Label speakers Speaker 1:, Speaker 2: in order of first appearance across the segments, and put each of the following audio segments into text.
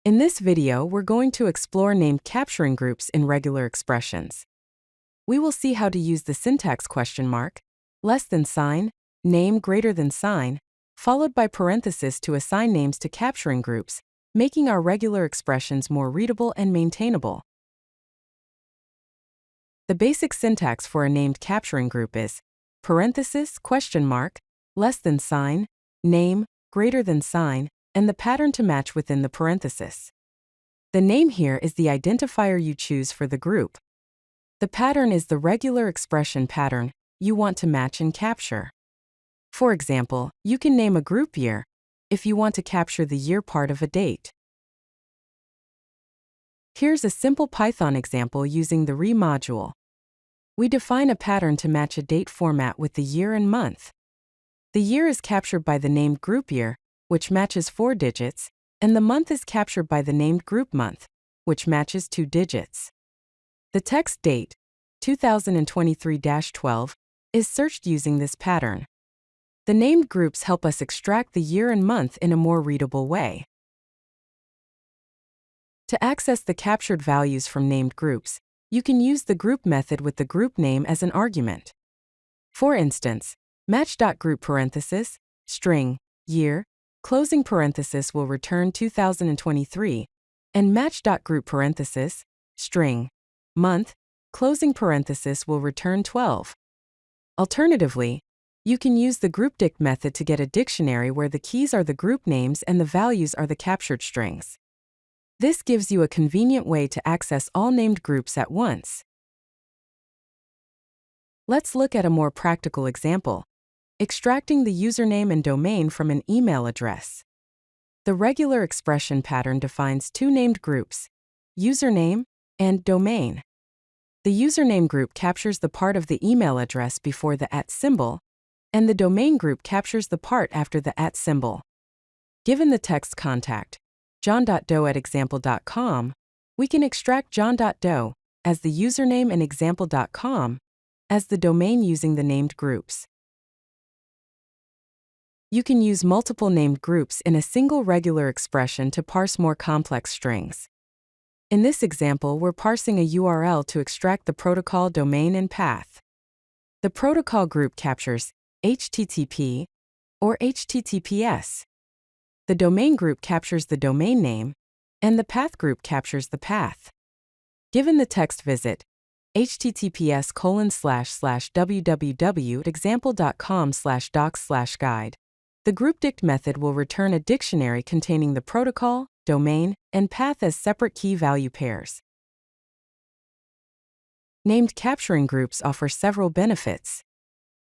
Speaker 1: In this video, we're going to explore named capturing groups in regular expressions. We will see how to use the syntax question mark, less than sign, name greater than sign, followed by parenthesis to assign names to capturing groups, making our regular expressions more readable and maintainable. The basic syntax for a named capturing group is parenthesis, question mark, less than sign, name, greater than sign, and the pattern to match within the parenthesis. The name here is the identifier you choose for the group. The pattern is the regular expression pattern you want to match and capture. For example, you can name a group year if you want to capture the year part of a date. Here's a simple Python example using the re module. We define a pattern to match a date format with the year and month. The year is captured by the named group year, which matches 4 digits, and the month is captured by the named group month, which matches 2 digits. The text date, 2023-12, is searched using this pattern. The named groups help us extract the year and month in a more readable way. To access the captured values from named groups, you can use the group method with the group name as an argument. For instance, match.group parenthesis, string, year, closing parenthesis will return 2023, and match.group parenthesis, string, month, closing parenthesis will return 12. Alternatively, you can use the groupDict method to get a dictionary where the keys are the group names and the values are the captured strings. This gives you a convenient way to access all named groups at once. Let's look at a more practical example: extracting the username and domain from an email address. The regular expression pattern defines 2 named groups, username and domain. The username group captures the part of the email address before the @ symbol, and the domain group captures the part after the @ symbol. Given the text contact, john.doe@example.com, we can extract john.doe as the username and example.com as the domain using the named groups. You can use multiple named groups in a single regular expression to parse more complex strings. In this example, we're parsing a URL to extract the protocol domain and path. The protocol group captures HTTP or HTTPS. The domain group captures the domain name, and the path group captures the path. Given the text visit, https://www.example.com/docs/guide, the groupDict method will return a dictionary containing the protocol, domain, and path as separate key value pairs. Named capturing groups offer several benefits.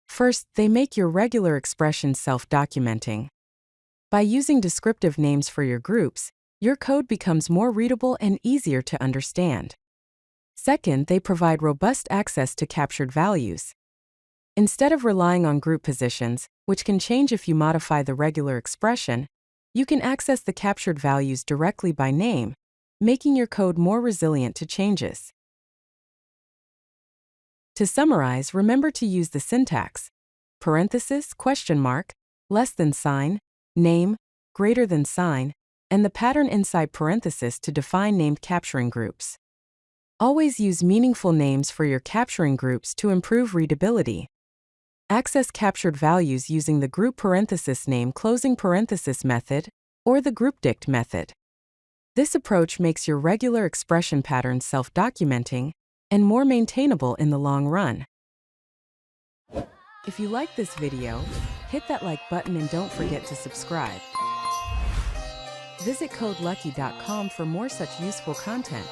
Speaker 1: First, they make your regular expressions self-documenting. By using descriptive names for your groups, your code becomes more readable and easier to understand. Second, they provide robust access to captured values. Instead of relying on group positions, which can change if you modify the regular expression, you can access the captured values directly by name, making your code more resilient to changes. To summarize, remember to use the syntax: parenthesis, question mark, less than sign, name, greater than sign, and the pattern inside parenthesis to define named capturing groups. Always use meaningful names for your capturing groups to improve readability. Access captured values using the group parenthesis name closing parenthesis method or the groupDict method. This approach makes your regular expression patterns self-documenting and more maintainable in the long run. If you like this video, hit that like button and don't forget to subscribe. Visit CodeLucky.com for more such useful content.